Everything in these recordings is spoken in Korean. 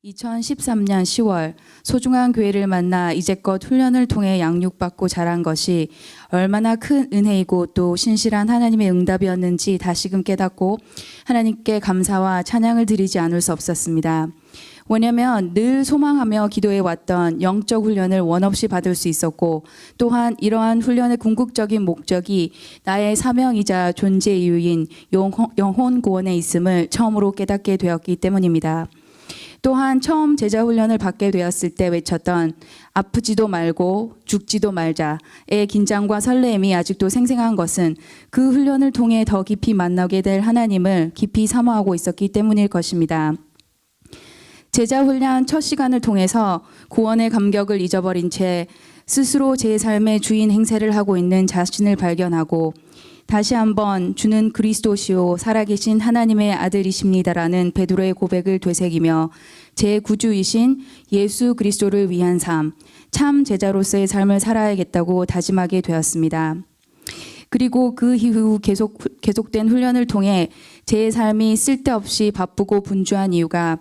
2013년 10월 소중한 교회를 만나 이제껏 훈련을 통해 양육받고 자란 것이 얼마나 큰 은혜이고 또 신실한 하나님의 응답이었는지 다시금 깨닫고 하나님께 감사와 찬양을 드리지 않을 수 없었습니다. 왜냐하면 늘 소망하며 기도해 왔던 영적 훈련을 원없이 받을 수 있었고 또한 이러한 훈련의 궁극적인 목적이 나의 사명이자 존재 이유인 영혼 구원에 있음을 처음으로 깨닫게 되었기 때문입니다. 또한 처음 제자 훈련을 받게 되었을 때 외쳤던 아프지도 말고 죽지도 말자의 긴장과 설렘이 아직도 생생한 것은 그 훈련을 통해 더 깊이 만나게 될 하나님을 깊이 사모하고 있었기 때문일 것입니다. 제자 훈련 첫 시간을 통해서 구원의 감격을 잊어버린 채 스스로 제 삶의 주인 행세를 하고 있는 자신을 발견하고 다시 한번 주는 그리스도시요 살아계신 하나님의 아들이십니다라는 베드로의 고백을 되새기며 제 구주이신 예수 그리스도를 위한 삶, 참 제자로서의 삶을 살아야겠다고 다짐하게 되었습니다. 그리고 그 이후 계속된 훈련을 통해 제 삶이 쓸데없이 바쁘고 분주한 이유가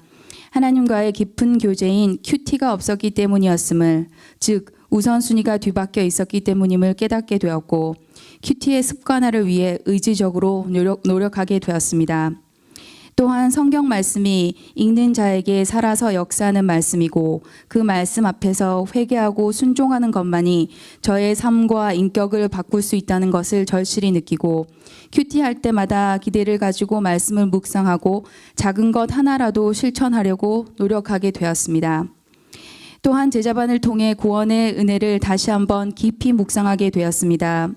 하나님과의 깊은 교제인 큐티가 없었기 때문이었음을, 즉 우선순위가 뒤바뀌어 있었기 때문임을 깨닫게 되었고 큐티의 습관화를 위해 의지적으로 노력하게 되었습니다. 또한 성경 말씀이 읽는 자에게 살아서 역사하는 말씀이고 그 말씀 앞에서 회개하고 순종하는 것만이 저의 삶과 인격을 바꿀 수 있다는 것을 절실히 느끼고 큐티할 때마다 기대를 가지고 말씀을 묵상하고 작은 것 하나라도 실천하려고 노력하게 되었습니다. 또한 제자반을 통해 구원의 은혜를 다시 한번 깊이 묵상하게 되었습니다.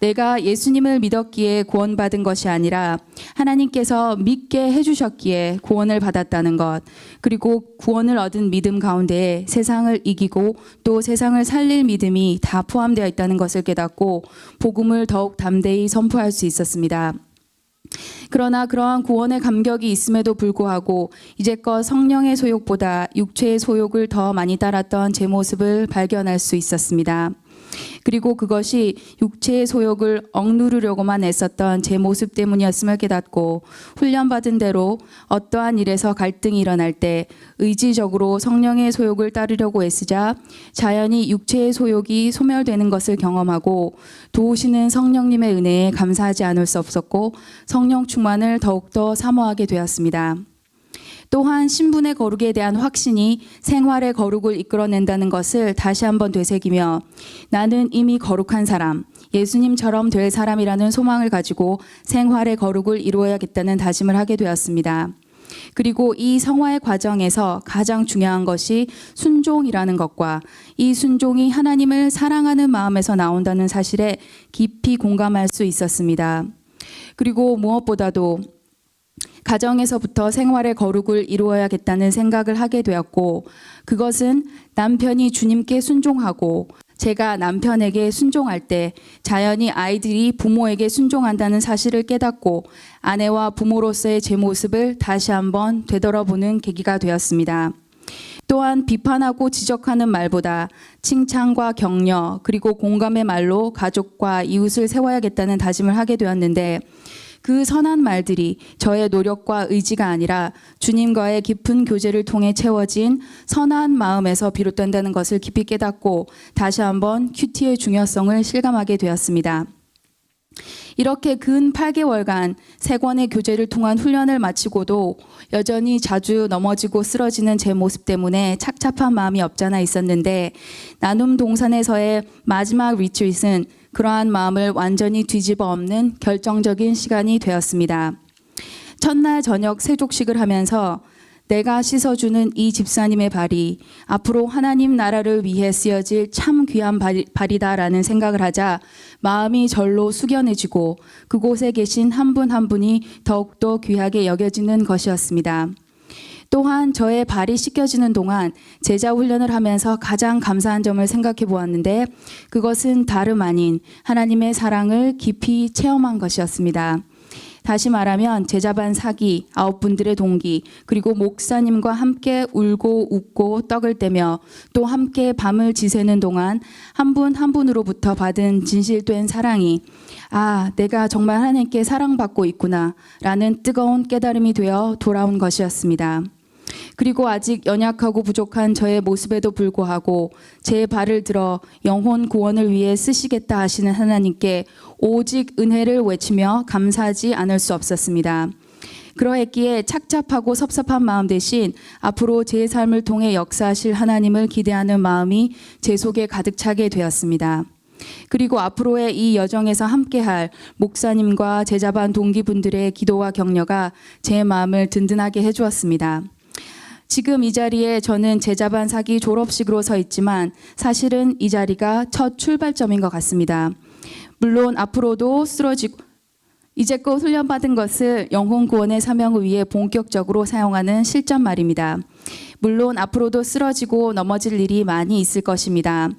내가 예수님을 믿었기에 구원받은 것이 아니라 하나님께서 믿게 해주셨기에 구원을 받았다는 것, 그리고 구원을 얻은 믿음 가운데 세상을 이기고 또 세상을 살릴 믿음이 다 포함되어 있다는 것을 깨닫고 복음을 더욱 담대히 선포할 수 있었습니다. 그러나 그러한 구원의 감격이 있음에도 불구하고 이제껏 성령의 소욕보다 육체의 소욕을 더 많이 따랐던 제 모습을 발견할 수 있었습니다. 그리고 그것이 육체의 소욕을 억누르려고만 애썼던 제 모습 때문이었음을 깨닫고 훈련받은 대로 어떠한 일에서 갈등이 일어날 때 의지적으로 성령의 소욕을 따르려고 애쓰자 자연히 육체의 소욕이 소멸되는 것을 경험하고 도우시는 성령님의 은혜에 감사하지 않을 수 없었고 성령 충만을 더욱더 사모하게 되었습니다. 또한 신분의 거룩에 대한 확신이 생활의 거룩을 이끌어낸다는 것을 다시 한번 되새기며 나는 이미 거룩한 사람, 예수님처럼 될 사람이라는 소망을 가지고 생활의 거룩을 이루어야겠다는 다짐을 하게 되었습니다. 그리고 이 성화의 과정에서 가장 중요한 것이 순종이라는 것과 이 순종이 하나님을 사랑하는 마음에서 나온다는 사실에 깊이 공감할 수 있었습니다. 그리고 무엇보다도 가정에서부터 생활의 거룩을 이루어야겠다는 생각을 하게 되었고 그것은 남편이 주님께 순종하고 제가 남편에게 순종할 때 자연히 아이들이 부모에게 순종한다는 사실을 깨닫고 아내와 부모로서의 제 모습을 다시 한번 되돌아보는 계기가 되었습니다. 또한 비판하고 지적하는 말보다 칭찬과 격려 그리고 공감의 말로 가족과 이웃을 세워야겠다는 다짐을 하게 되었는데 그 선한 말들이 저의 노력과 의지가 아니라 주님과의 깊은 교제를 통해 채워진 선한 마음에서 비롯된다는 것을 깊이 깨닫고 다시 한번 큐티의 중요성을 실감하게 되었습니다. 이렇게 근 8개월간 3권의 교제를 통한 훈련을 마치고도 여전히 자주 넘어지고 쓰러지는 제 모습 때문에 착잡한 마음이 없잖아 있었는데 나눔 동산에서의 마지막 리트릿은 그러한 마음을 완전히 뒤집어 엎는 결정적인 시간이 되었습니다. 첫날 저녁 세족식을 하면서 내가 씻어주는 이 집사님의 발이 앞으로 하나님 나라를 위해 쓰여질 참 귀한 발이다라는 생각을 하자 마음이 절로 숙연해지고 그곳에 계신 한 분 한 분이 더욱더 귀하게 여겨지는 것이었습니다. 또한 저의 발이 씻겨지는 동안 제자 훈련을 하면서 가장 감사한 점을 생각해 보았는데 그것은 다름 아닌 하나님의 사랑을 깊이 체험한 것이었습니다. 다시 말하면 제자반 사기, 9분들의 동기, 그리고 목사님과 함께 울고 웃고 떡을 떼며 또 함께 밤을 지새는 동안 한 분 한 분으로부터 받은 진실된 사랑이 아, 내가 정말 하나님께 사랑받고 있구나 라는 뜨거운 깨달음이 되어 돌아온 것이었습니다. 그리고 아직 연약하고 부족한 저의 모습에도 불구하고 제 발을 들어 영혼 구원을 위해 쓰시겠다 하시는 하나님께 오직 은혜를 외치며 감사하지 않을 수 없었습니다. 그러했기에 착잡하고 섭섭한 마음 대신 앞으로 제 삶을 통해 역사하실 하나님을 기대하는 마음이 제 속에 가득 차게 되었습니다. 그리고 앞으로의 이 여정에서 함께할 목사님과 제자반 동기분들의 기도와 격려가 제 마음을 든든하게 해주었습니다. 지금 이 자리에 저는 제자반 사기 졸업식으로 서 있지만 사실은 이 자리가 첫 출발점인 것 같습니다. 물론 앞으로도 쓰러지고 이제껏 훈련받은 것을 영혼 구원의 사명을 위해 본격적으로 사용하는 실전 말입니다. 물론 앞으로도 쓰러지고 넘어질 일이 많이 있을 것입니다.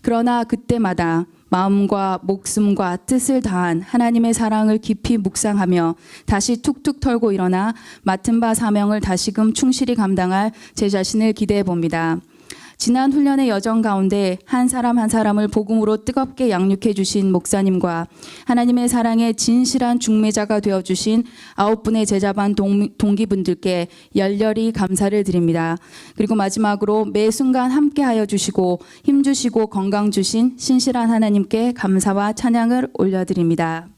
그러나 그때마다 마음과 목숨과 뜻을 다한 하나님의 사랑을 깊이 묵상하며 다시 툭툭 털고 일어나 맡은 바 사명을 다시금 충실히 감당할 제 자신을 기대해 봅니다. 지난 훈련의 여정 가운데 한 사람 한 사람을 복음으로 뜨겁게 양육해 주신 목사님과 하나님의 사랑의 진실한 중매자가 되어 주신 9분의 제자반 동기분들께 열렬히 감사를 드립니다. 그리고 마지막으로 매 순간 함께하여 주시고 힘 주시고 건강 주신 신실한 하나님께 감사와 찬양을 올려드립니다.